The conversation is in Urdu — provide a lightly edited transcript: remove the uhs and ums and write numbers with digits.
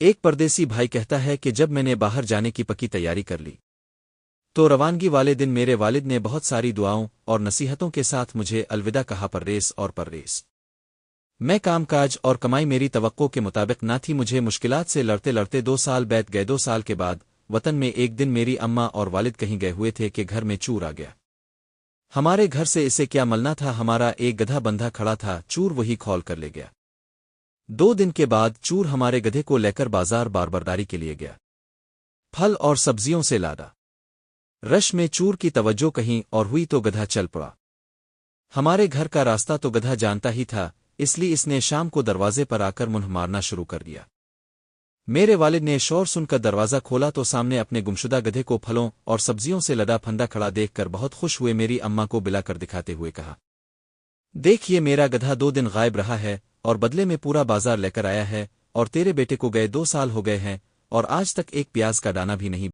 ایک پردیسی بھائی کہتا ہے کہ جب میں نے باہر جانے کی پکی تیاری کر لی تو روانگی والے دن میرے والد نے بہت ساری دعاؤں اور نصیحتوں کے ساتھ مجھے الوداع کہا پرریز اور پرریز میں کام کاج اور کمائی میری توقع کے مطابق نہ تھی مجھے مشکلات سے لڑتے لڑتے 2 سال بیت گئے 2 سال کے بعد وطن میں ایک دن میری اماں اور والد کہیں گئے ہوئے تھے کہ گھر میں چور آ گیا ہمارے گھر سے اسے کیا ملنا تھا ہمارا ایک گدھا بندھا کھڑا تھا چور وہی کھول کر لے گیا 2 دن کے بعد چور ہمارے گدھے کو لے کر بازار باربرداری کے لیے گیا پھل اور سبزیوں سے لادا رش میں چور کی توجہ کہیں اور ہوئی تو گدھا چل پڑا ہمارے گھر کا راستہ تو گدھا جانتا ہی تھا اس لیے اس نے شام کو دروازے پر آ کر منہ مارنا شروع کر دیا میرے والد نے شور سن کر دروازہ کھولا تو سامنے اپنے گمشدہ گدھے کو پھلوں اور سبزیوں سے لدا پھندا کھڑا دیکھ کر بہت خوش ہوئے میری اماں کو بلا کر دکھاتے ہوئے کہا دیکھیے میرا گدھا 2 دن غائب رہا ہے اور بدلے میں پورا بازار لے کر آیا ہے اور تیرے بیٹے کو گئے 2 سال ہو گئے ہیں اور آج تک ایک پیاز کا دانہ بھی نہیں